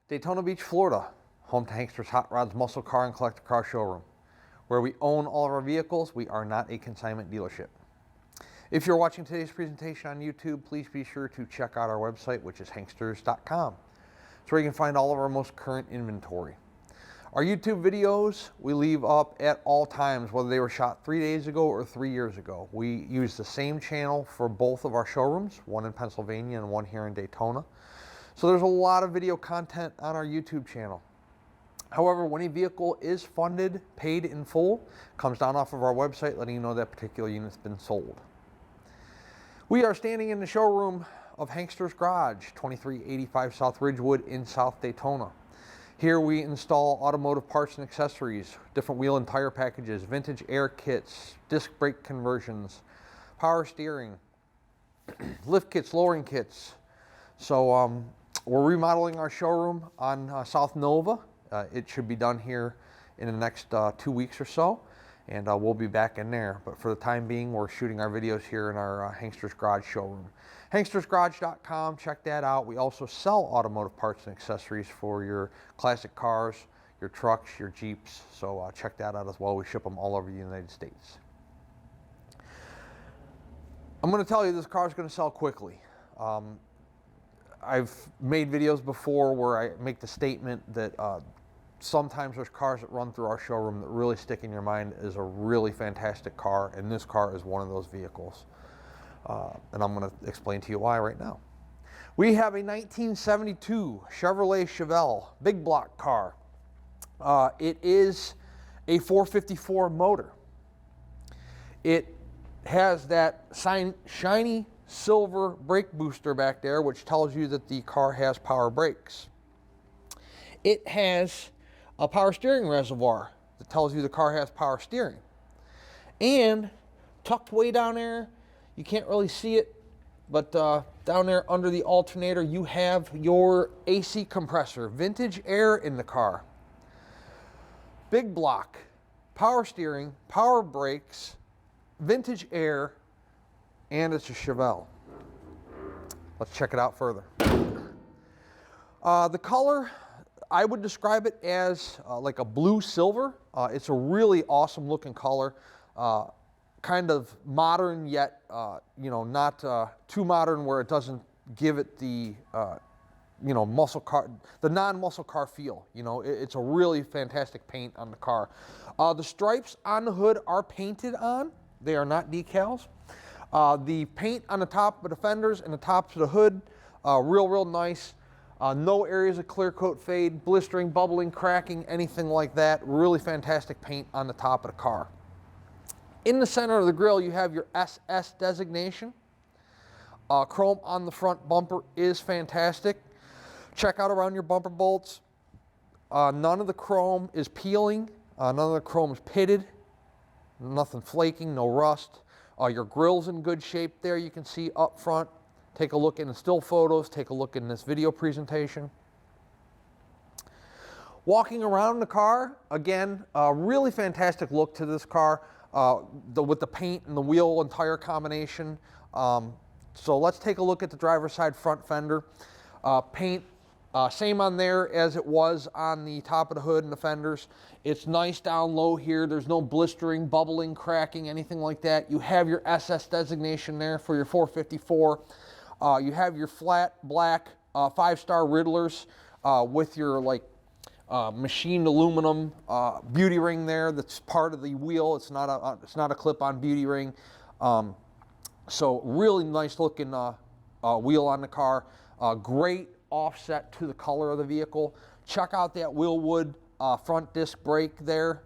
Daytona Beach, Florida, home to Hankster's Hot Rods, Muscle Car, and Collector Car Showroom. Where we own all of our vehicles, we are not a consignment dealership. If you're watching today's presentation on YouTube, please be sure to check out our website, which is hanksters.com. It's where you can find all of our most current inventory. Our YouTube videos we leave up at all times, whether they were shot 3 days ago or 3 years ago. We use the same channel for both of our showrooms, one in Pennsylvania and one here in Daytona. So there's a lot of video content on our YouTube channel. However, when a vehicle is funded, paid in full, comes down off of our website letting you know that particular unit's been sold. We are standing in the showroom of Hankster's Garage, 2385 South Ridgewood in South Daytona. Here we install automotive parts and accessories, different wheel and tire packages, vintage air kits, disc brake conversions, power steering, lift kits, lowering kits. So we're remodeling our showroom on South Nova. It should be done here in the next 2 weeks or so, and we'll be back in there. But for the time being, we're shooting our videos here in our Hankster's Garage showroom. HankstersGarage.com, check that out. We also sell automotive parts and accessories for your classic cars, your trucks, your Jeeps. So check that out as well. We ship them all over the United States. I'm going to tell you this car is going to sell quickly. I've made videos before where I make the statement that sometimes there's cars that run through our showroom that really stick in your mind as a really fantastic car, and this car is one of those vehicles. And I'm going to explain to you why right now. We have a 1972 Chevrolet Chevelle big block car. It is a 454 motor. It has that shiny silver brake booster back there, which tells you that the car has power brakes. It has a power steering reservoir that tells you the car has power steering. And tucked way down there, you can't really see it, but down there under the alternator, you have your AC compressor, vintage air in the car. Big block, power steering, power brakes, vintage air, and it's a Chevelle. Let's check it out further. The color, I would describe it as like a blue silver. It's a really awesome looking color. Kind of modern, yet you know, not too modern where it doesn't give it the you know, muscle car, the non-muscle car feel. You know, it's a really fantastic paint on the car. The stripes on the hood are painted on. They are not decals. The paint on the top of the fenders and the tops of the hood, real nice. No areas of clear coat fade, blistering, bubbling, cracking, anything like that. Really fantastic paint on the top of the car. In the center of the grille, you have your SS designation. Chrome on the front bumper is fantastic. Check out around your bumper bolts. None of the chrome is peeling. None of the chrome is pitted. Nothing flaking, no rust. Your grill's in good shape there, you can see up front. Take a look in the still photos, take a look in this video presentation. Walking around the car, again, a really fantastic look to this car with the paint and the wheel and tire combination. So let's take a look at the driver's side front fender. Paint, same on there as it was on the top of the hood and the fenders. It's nice down low here. There's no blistering, bubbling, cracking, anything like that. You have your SS designation there for your 454. You have your flat black 5-star Riddlers with your like machined aluminum beauty ring there. That's part of the wheel. It's not a clip-on beauty ring. So really nice looking wheel on the car. Great offset to the color of the vehicle. Check out that Willwood front disc brake there.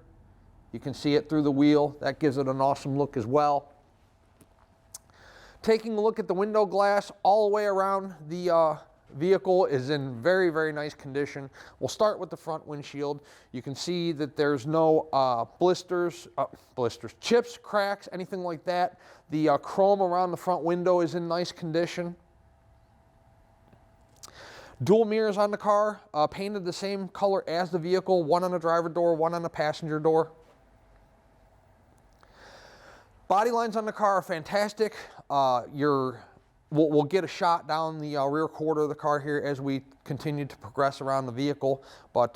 You can see it through the wheel. That gives it an awesome look as well. Taking a look at the window glass all the way around the vehicle is in very nice condition. We'll start with the front windshield. You can see that there's no chips, cracks, anything like that. The chrome around the front window is in nice condition. Dual mirrors on the car, painted the same color as the vehicle, one on the driver door, one on the passenger door. Body lines on the car are fantastic. Your we'll get a shot down the rear quarter of the car here as we continue to progress around the vehicle. But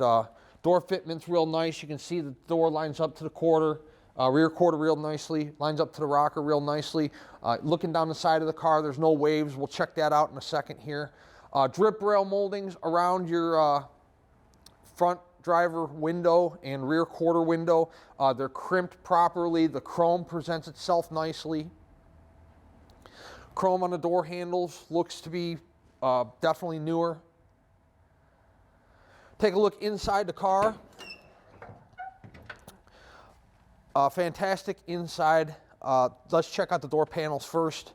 door fitment's real nice. You can see the door lines up to the quarter, rear quarter real nicely, lines up to the rocker real nicely. Looking down the side of the car, there's no waves. We'll check that out in a second here. Drip rail moldings around your front driver window and rear quarter window. They're crimped properly. The chrome presents itself nicely. Chrome on the door handles looks to be definitely newer. Take a look inside the car. Fantastic inside. Let's check out the door panels first.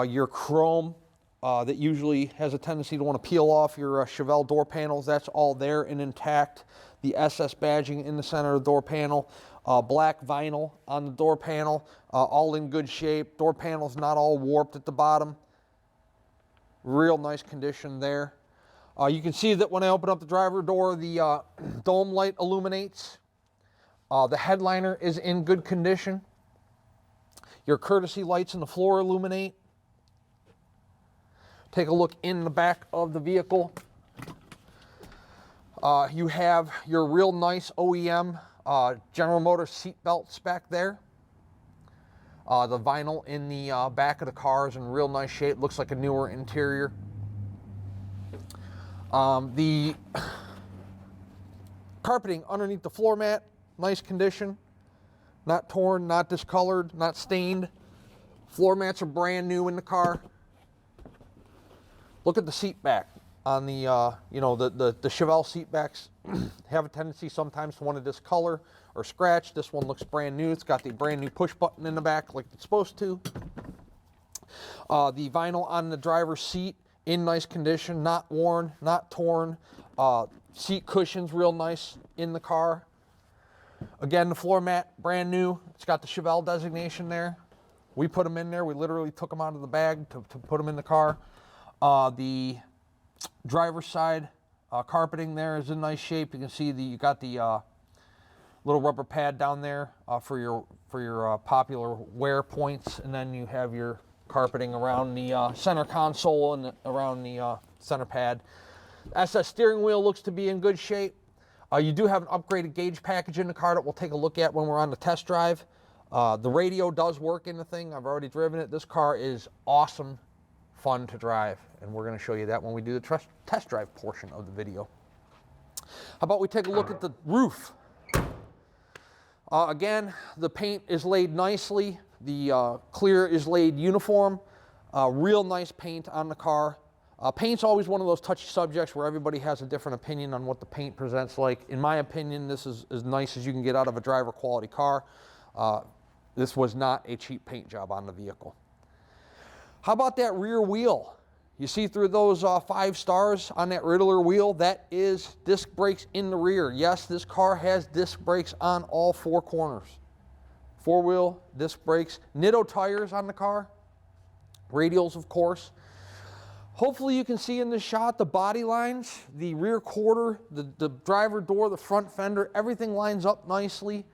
Your chrome that usually has a tendency to want to peel off your Chevelle door panels, that's all there and intact. The SS badging in the center of the door panel. Black vinyl on the door panel, all in good shape. Door panel's not all warped at the bottom. Real nice condition there. You can see that when I open up the driver door, the dome light illuminates. The headliner is in good condition. Your courtesy lights in the floor illuminate. Take a look in the back of the vehicle. You have your real nice OEM General Motors seat belts back there. The vinyl in the back of the car is in real nice shape. Looks like a newer interior. The carpeting underneath the floor mat, nice condition. Not torn, not discolored, not stained. Floor mats are brand new in the car. Look at the seat back. On the, the Chevelle seat backs have a tendency sometimes to want to discolor or scratch. This one looks brand new. It's got the brand new push button in the back like it's supposed to. The vinyl on the driver's seat in nice condition, not worn, not torn. Seat cushions real nice in the car. Again, the floor mat, brand new. It's got the Chevelle designation there. We put them in there. We literally took them out of the bag to put them in the car. The driver's side carpeting there is in nice shape. You can see you got the little rubber pad down there for your popular wear points, and then you have your carpeting around the center console and around the center pad. SS steering wheel looks to be in good shape. You do have an upgraded gauge package in the car that we'll take a look at when we're on the test drive. The radio does work in the thing. I've already driven it. This car is awesome fun to drive, and we're going to show you that when we do the test drive portion of the video. How about we take a look at the roof? Again, the paint is laid nicely. The clear is laid uniform. Real nice paint on the car. Paint's always one of those touchy subjects where everybody has a different opinion on what the paint presents like. In my opinion, this is as nice as you can get out of a driver quality car. This was not a cheap paint job on the vehicle. How about that rear wheel? You see through those 5 stars on that Riddler wheel? That is disc brakes in the rear. Yes, this car has disc brakes on all 4 corners. 4-wheel disc brakes. Nitto tires on the car. Radials, of course. Hopefully you can see in this shot the body lines, the rear quarter, the driver door, the front fender, everything lines up nicely.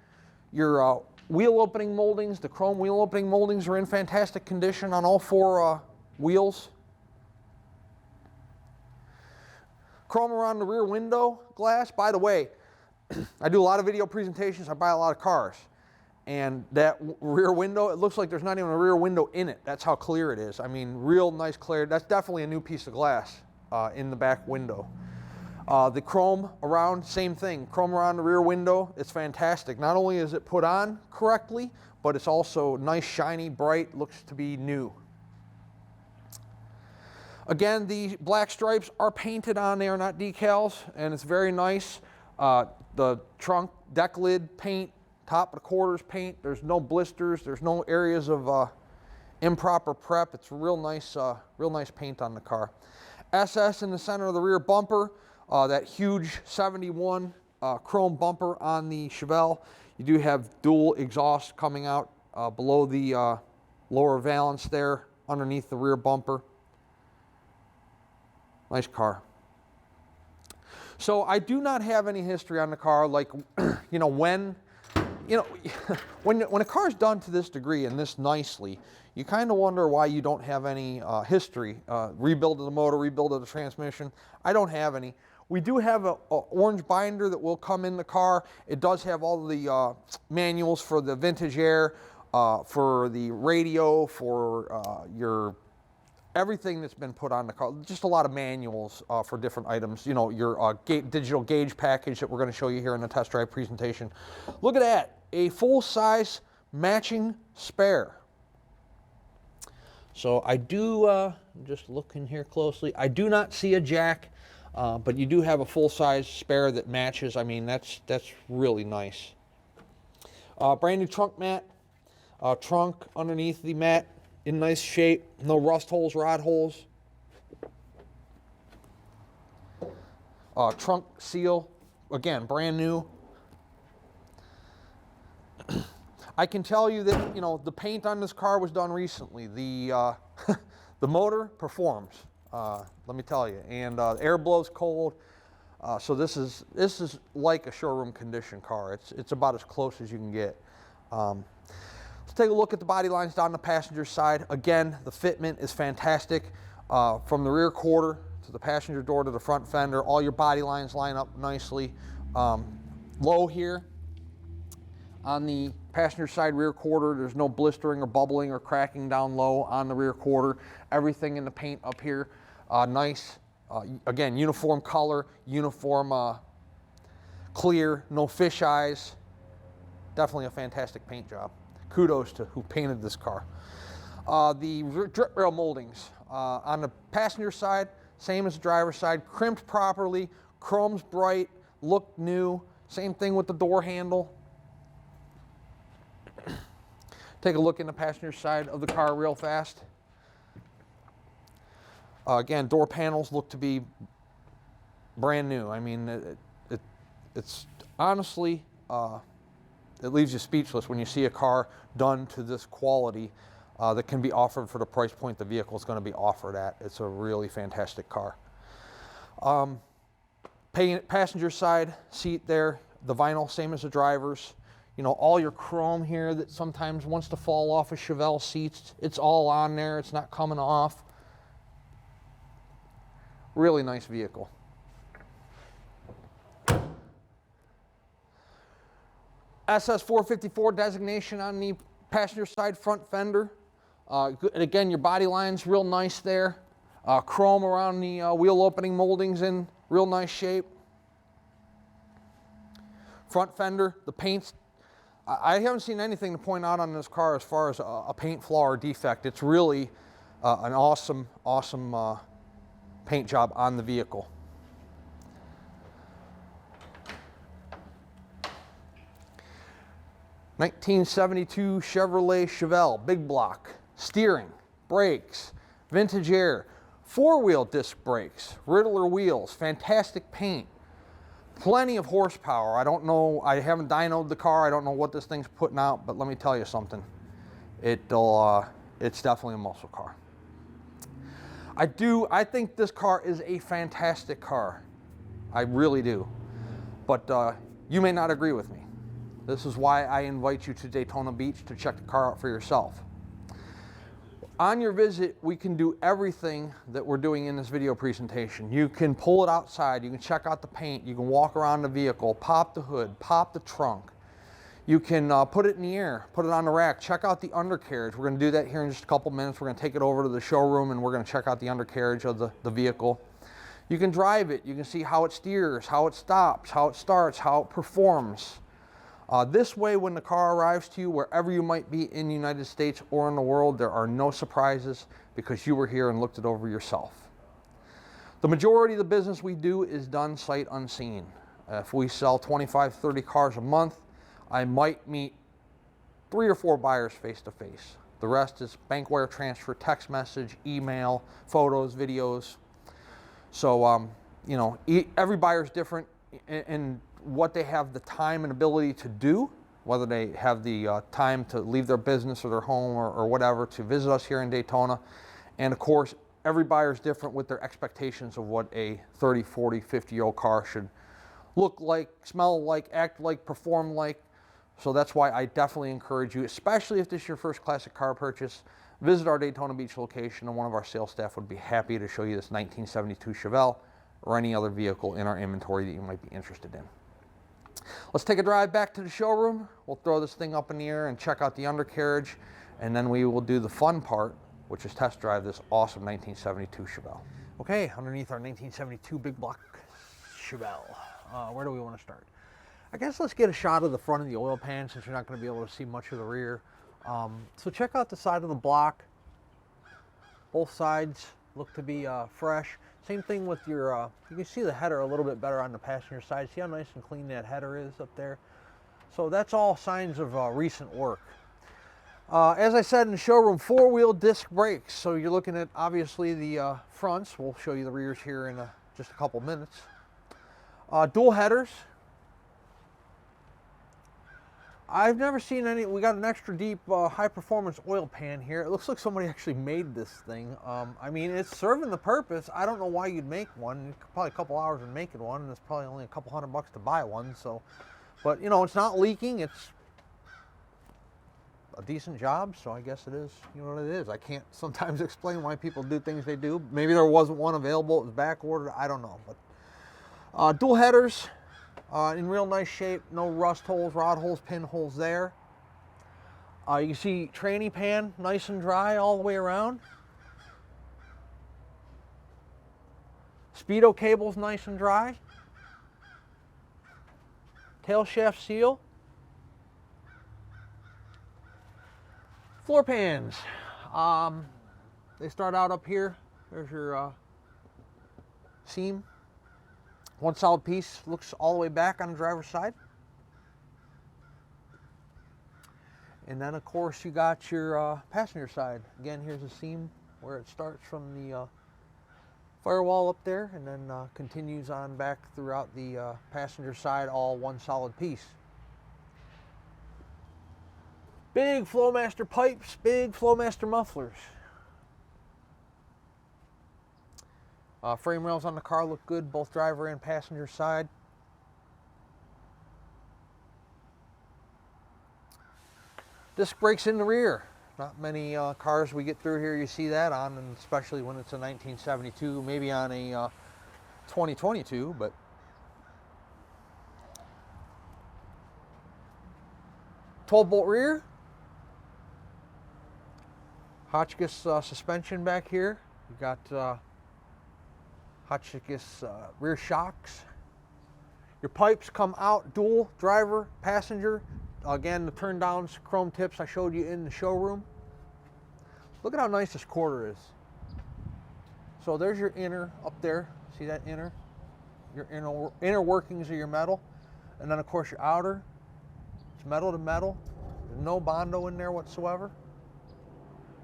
Your wheel opening moldings, the chrome wheel opening moldings are in fantastic condition on all 4 wheels. Chrome around the rear window glass. By the way, I do a lot of video presentations, I buy a lot of cars. And that rear window, it looks like there's not even a rear window in it. That's how clear it is. I mean, real nice clear. That's definitely a new piece of glass in the back window. The chrome around, same thing. Chrome around the rear window, it's fantastic. Not only is it put on correctly, but it's also nice, shiny, bright, looks to be new. Again, the black stripes are painted on there, not decals, and it's very nice. The trunk, deck lid paint, top of the quarters paint, there's no blisters, there's no areas of improper prep. It's real nice paint on the car. SS in the center of the rear bumper, that huge 71 chrome bumper on the Chevelle. You do have dual exhaust coming out below the lower valance there underneath the rear bumper. Nice car. So I do not have any history on the car, like, when You know, when a car's done to this degree and this nicely, you kind of wonder why you don't have any history. Rebuild of the motor, rebuild of the transmission. I don't have any. We do have a orange binder that will come in the car. It does have all the manuals for the vintage air, for the radio, for your everything that's been put on the car. Just a lot of manuals for different items. You know, your digital gauge package that we're going to show you here in the test drive presentation. Look at that, a full-size matching spare. So I do, just looking here closely, I do not see a jack, but you do have a full-size spare that matches. I mean, that's really nice. Brand new trunk mat, trunk underneath the mat in nice shape, no rust holes, rod holes. Trunk seal, again, brand new. I can tell you that, you know, the paint on this car was done recently. The the motor performs, let me tell you, and air blows cold. So this is like a showroom condition car. It's about as close as you can get. Let's take a look at the body lines down the passenger side. Again, the fitment is fantastic. From the rear quarter to the passenger door to the front fender, all your body lines line up nicely. Low here on the passenger side rear quarter, there's no blistering or bubbling or cracking down low on the rear quarter. Everything in the paint up here, nice. Again, uniform color, uniform clear, no fish eyes. Definitely a fantastic paint job. Kudos to who painted this car. The drip rail moldings on the passenger side, same as the driver's side, crimped properly, chrome's bright, look new. Same thing with the door handle. Take a look in the passenger side of the car real fast. Again, door panels look to be brand new. I mean, it's honestly, it leaves you speechless when you see a car done to this quality that can be offered for the price point the vehicle is going to be offered at. It's a really fantastic car. Passenger side seat there, the vinyl, same as the driver's. You know, all your chrome here that sometimes wants to fall off of Chevelle seats, it's all on there. It's not coming off. Really nice vehicle. SS454 designation on the passenger side front fender. And again, your body line's real nice there. Chrome around the wheel opening moldings in real nice shape. Front fender, the paint's, I haven't seen anything to point out on this car as far as a paint flaw or defect. It's really an awesome paint job on the vehicle. '72 Chevrolet Chevelle, big block, steering, brakes, vintage air, four-wheel disc brakes, Riddler wheels, fantastic paint. Plenty of horsepower. I don't know, I haven't dynoed the car. I don't know what this thing's putting out, but let me tell you something. It's definitely a muscle car. I think this car is a fantastic car. I really do. But you may not agree with me. This is why I invite you to Daytona Beach to check the car out for yourself. On your visit, we can do everything that we're doing in this video presentation. You can pull it outside, you can check out the paint, you can walk around the vehicle, pop the hood, pop the trunk. You can put it in the air, put it on the rack, check out the undercarriage. We're going to do that here in just a couple minutes. We're going to take it over to the showroom and we're going to check out the undercarriage of the vehicle. You can drive it, you can see how it steers, how it stops, how it starts, how it performs. This way, when the car arrives to you, wherever you might be in the United States or in the world, there are no surprises because you were here and looked it over yourself. The majority of the business we do is done sight unseen. If we sell 25, 30 cars a month, I might meet 3 or 4 buyers face to face. The rest is bank wire transfer, text message, email, photos, videos. So, you know, every buyer is different in what they have the time and ability to do, whether they have the time to leave their business or their home or whatever to visit us here in Daytona. And of course, every buyer is different with their expectations of what a 30, 40, 50-year-old car should look like, smell like, act like, perform like. So that's why I definitely encourage you, especially if this is your first classic car purchase, visit our Daytona Beach location, and one of our sales staff would be happy to show you this 1972 Chevelle or any other vehicle in our inventory that you might be interested in. Let's take a drive back to the showroom. We'll throw this thing up in the air and check out the undercarriage, and then we will do the fun part, which is test drive this awesome 1972 Chevelle. Okay, underneath our 1972 big block Chevelle. Where do we want to start? I guess let's get a shot of the front of the oil pan, since you're not going to be able to see much of the rear. So check out the side of the block. Both sides look to be fresh. Same thing with your, you can see the header a little bit better on the passenger side. See how nice and clean that header is up there? So that's all signs of recent work. As I said in the showroom, 4-wheel disc brakes. So you're looking at obviously the fronts. We'll show you the rears here in just a couple minutes. Dual headers. I've never seen any. We got an extra deep high performance oil pan here. It looks like somebody actually made this thing. I mean, it's serving the purpose. I don't know why you'd make one. Probably a couple hours in making one, and it's probably only a couple $100 to buy one. So, but you know, it's not leaking. It's a decent job, so I guess it is, you know what it is. I can't sometimes explain why people do things they do. Maybe there wasn't one available, it was back ordered, I don't know. But dual headers, in real nice shape, no rust holes, rod holes, pinholes there. You can see tranny pan, nice and dry all the way around. Speedo cable's nice and dry. Tail shaft seal. Floor pans, they start out up here. There's your seam. One solid piece, looks all the way back on the driver's side. And then of course you got your passenger side. Again, here's a seam where it starts from the firewall up there and then continues on back throughout the passenger side, all one solid piece. Big Flowmaster pipes, big Flowmaster mufflers. Frame rails on the car look good, both driver and passenger side. Disc brakes in the rear. Not many cars we get through here you see that on, and especially when it's a 1972, maybe on a 2022, but 12-bolt rear. Hotchkiss suspension back here. You've got Hotchkiss rear shocks. Your pipes come out dual, driver, passenger. Again, the turn downs, chrome tips I showed you in the showroom. Look at how nice this quarter is. So there's your inner up there. See that inner? Your inner workings of your metal. And then of course your outer. It's metal to metal. There's no Bondo in there whatsoever.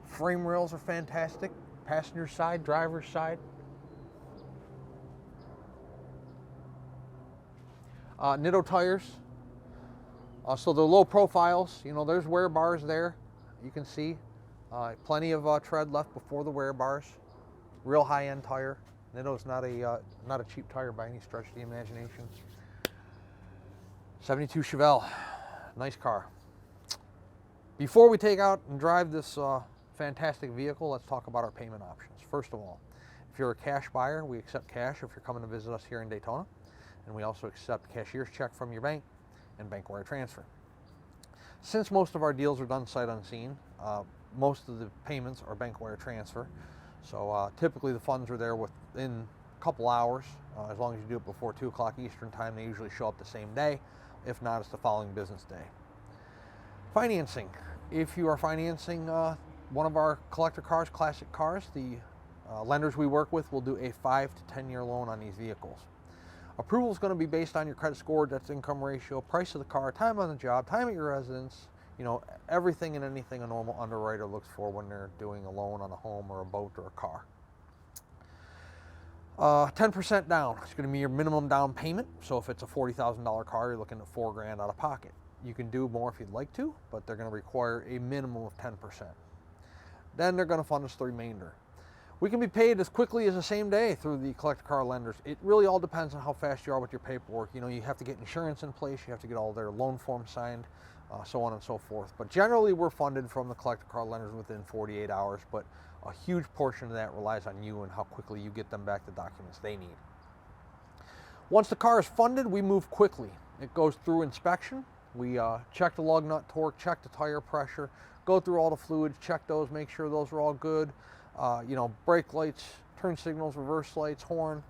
Frame rails are fantastic. Passenger side, driver's side. Nitto tires. So they're low profiles. You know, there's wear bars there. You can see plenty of tread left before the wear bars. Real high-end tire. Nitto's not a cheap tire by any stretch of the imagination. 72 Chevelle, nice car. Before we take out and drive this fantastic vehicle, let's talk about our payment options. First of all, if you're a cash buyer, we accept cash if you're coming to visit us here in Daytona, and we also accept cashier's check from your bank and bank wire transfer. Since most of our deals are done sight unseen, most of the payments are bank wire transfer. So typically the funds are there within a couple hours. As long as you do it before 2 o'clock Eastern time, they usually show up the same day. If not, it's the following business day. Financing. If you are financing one of our collector cars, classic cars, the lenders we work with will do a 5 to 10 year loan on these vehicles. Approval is going to be based on your credit score, debt to income ratio, price of the car, time on the job, time at your residence, you know, everything and anything a normal underwriter looks for when they're doing a loan on a home or a boat or a car. 10% down. It's going to be your minimum down payment. So if it's a $40,000 car, you're looking at $4 grand out of pocket. You can do more if you'd like to, but they're going to require a minimum of 10%. Then they're going to fund us the remainder. We can be paid as quickly as the same day through the collector car lenders. It really all depends on how fast you are with your paperwork. You know, you have to get insurance in place. You have to get all their loan forms signed. so on and so forth. But generally, we're funded from the collector car lenders within 48 hours, but a huge portion of that relies on you and how quickly you get them back the documents they need. Once the car is funded, we move quickly. It goes through inspection. We check the lug nut torque, check the tire pressure, go through all the fluids, check those, make sure those are all good. Brake lights, turn signals, reverse lights, horn.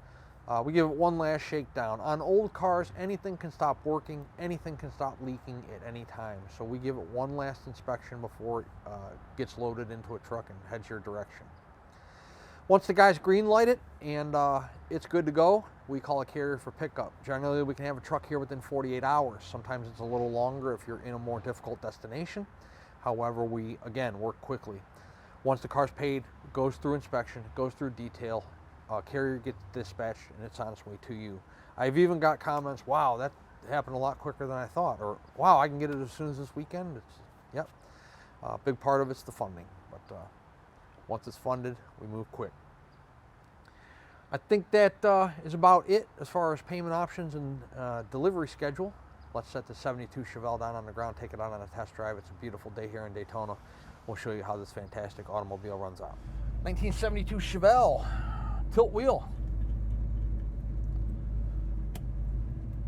We give it one last shakedown. On old cars, anything can stop working, anything can stop leaking at any time. So we give it one last inspection before it gets loaded into a truck and heads your direction. Once the guys green light it and it's good to go, we call a carrier for pickup. Generally, we can have a truck here within 48 hours. Sometimes it's a little longer if you're in a more difficult destination. However, we, again, work quickly. Once the car's paid, it goes through inspection, it goes through detail, carrier gets dispatched, and it's on its way to you. I've even got comments, wow, that happened a lot quicker than I thought, or wow, I can get it as soon as this weekend. Yep, big part of it's the funding, but once it's funded, we move quick. I think that is about it as far as payment options and delivery schedule. Let's set the 72 Chevelle down on the ground, take it out on a test drive. It's a beautiful day here in Daytona. We'll show you how this fantastic automobile runs out. 1972 Chevelle, tilt wheel.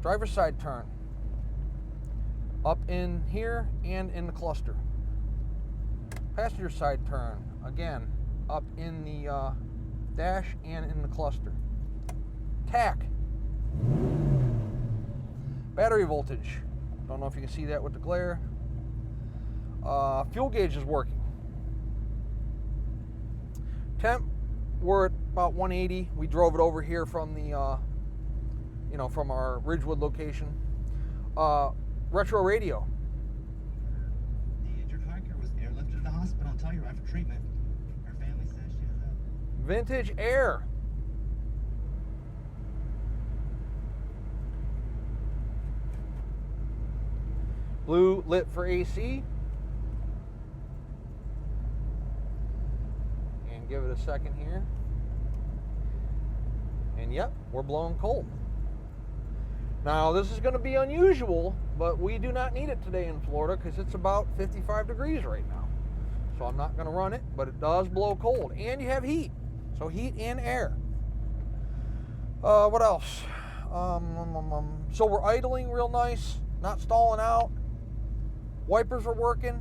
Driver's side turn. Up in here and in the cluster. Passenger side turn, again, up in the dash and in the cluster. Tack. Battery voltage. Don't know if you can see that with the glare. Fuel gauge is working. Temp, we're at about 180. We drove it over here from the, from our Ridgewood location. Retro radio. The injured hiker was airlifted to the hospital until you're after treatment. Her family says she has a Vintage air. Blue lit for AC. And give it a second here. And yep, we're blowing cold. Now this is going to be unusual, but we do not need it today in Florida because it's about 55 degrees right now. So I'm not going to run it, but it does blow cold. And you have heat. So heat and air. What else? So we're idling real nice, not stalling out. Wipers are working.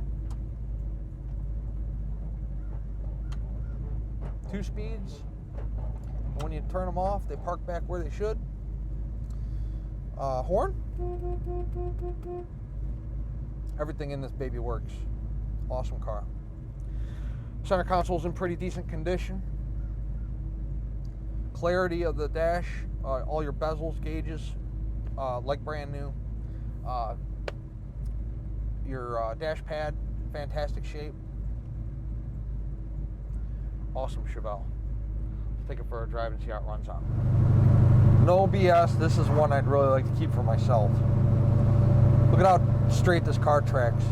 2 speeds. And when you turn them off, they park back where they should. Horn. Everything in this baby works. Awesome car. Center console's in pretty decent condition. Clarity of the dash, all your bezels, gauges, like brand new. Your dash pad, fantastic shape. Awesome Chevelle. Let's take it for a drive and see how it runs out. No BS, this is one I'd really like to keep for myself. Look at how straight this car tracks.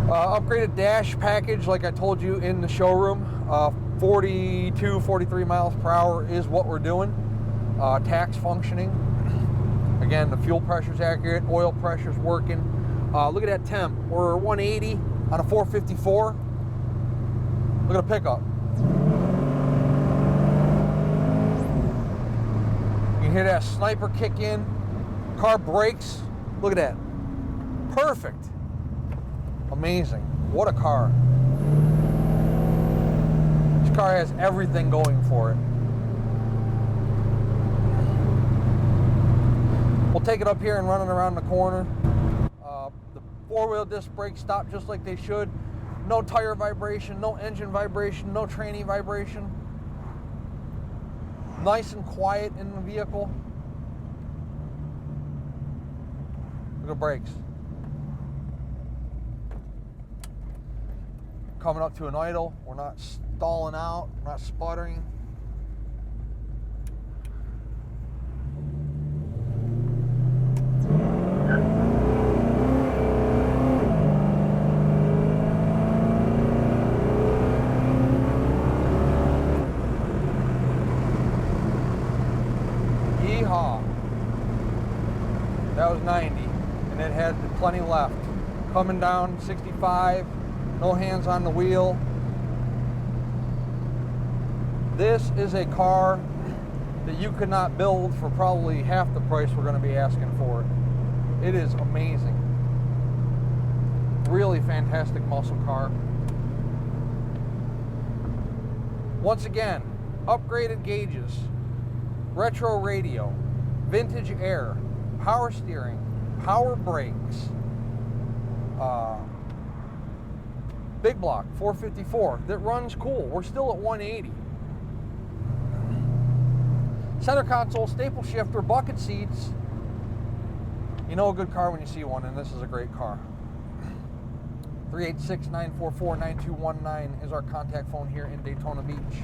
Upgraded dash package, like I told you in the showroom. 42, 43 miles per hour is what we're doing. Tax functioning. Again, the fuel pressure's accurate, oil pressure's working. Look at that temp. We're 180 on a 454. Look at the pickup. You can hear that sniper kick in. Car brakes. Look at that. Perfect. Amazing. What a car. This car has everything going for it. We'll take it up here and run it around the corner. The 4-wheel disc brakes stop just like they should. No tire vibration, no engine vibration, no tranny vibration. Nice and quiet in the vehicle. Look at brakes. Coming up to an idle, we're not stalling out, we're not sputtering. Yeehaw. That was nice. plenty left. Coming down 65, no hands on the wheel. This is a car that you could not build for probably half the price we're going to be asking for it. It is amazing. Really fantastic muscle car. Once again, upgraded gauges, retro radio, vintage air, power steering, power brakes, big block 454 that runs cool. We're still at 180. Center console, staple shifter, bucket seats. You know a good car when you see one, and this is a great car. 386-944-9219 is our contact phone here in Daytona Beach.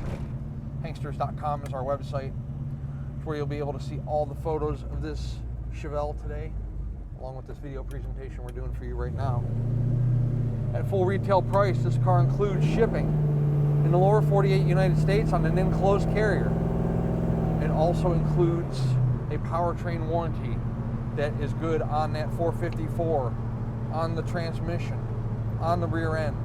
Hanksters.com is our website. It's where you'll be able to see all the photos of this Chevelle today, along with this video presentation we're doing for you right now. At full retail price, this car includes shipping in the lower 48 United States on an enclosed carrier. It also includes a powertrain warranty that is good on that 454, on the transmission, on the rear end.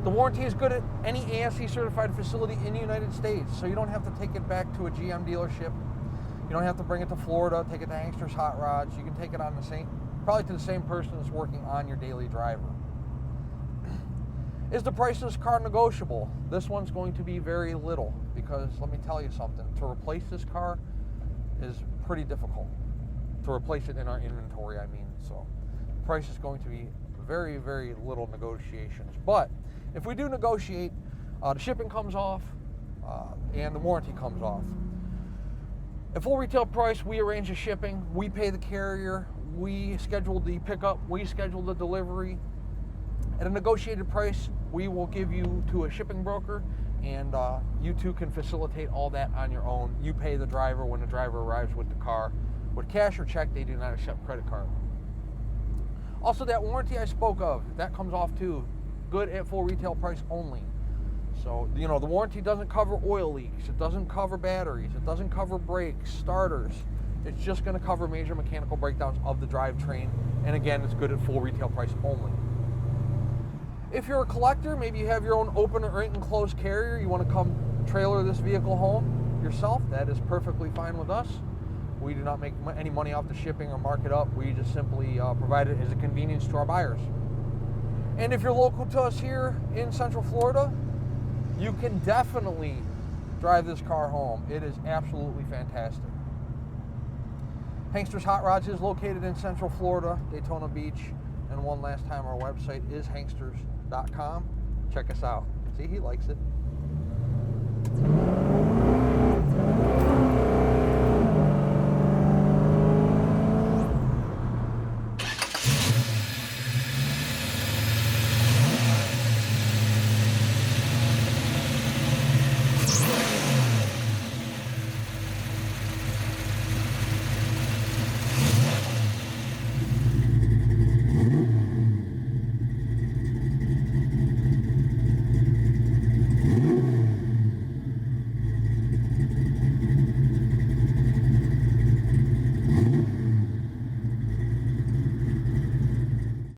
The warranty is good at any ASE certified facility in the United States, so you don't have to take it back to a GM dealership. You don't have to bring it to Florida, take it to Hanksters Hot Rods. You can take it on probably to the same person that's working on your daily driver. Is the price of this car negotiable? This one's going to be very little, because let me tell you something. To replace this car is pretty difficult. To replace it in our inventory, I mean. So the price is going to be very, very little negotiations. But if we do negotiate, the shipping comes off and the warranty comes off. At full retail price, we arrange the shipping, we pay the carrier, we schedule the pickup, we schedule the delivery. At a negotiated price, we will give you to a shipping broker, and you two can facilitate all that on your own. You pay the driver when the driver arrives with the car. With cash or check, they do not accept credit card. Also, that warranty I spoke of, that comes off too. Good at full retail price only. So, you know, the warranty doesn't cover oil leaks, it doesn't cover batteries, it doesn't cover brakes, starters. It's just going to cover major mechanical breakdowns of the drivetrain. And again, it's good at full retail price only. If you're a collector, maybe you have your own open or enclosed carrier, you want to come trailer this vehicle home yourself, that is perfectly fine with us. We do not make any money off the shipping or mark it up. We just simply provide it as a convenience to our buyers. And if you're local to us here in Central Florida, you can definitely drive this car home. It is absolutely fantastic. Hanksters Hot Rods is located in Central Florida, Daytona Beach. And one last time, our website is hanksters.com. Check us out. See, he likes it.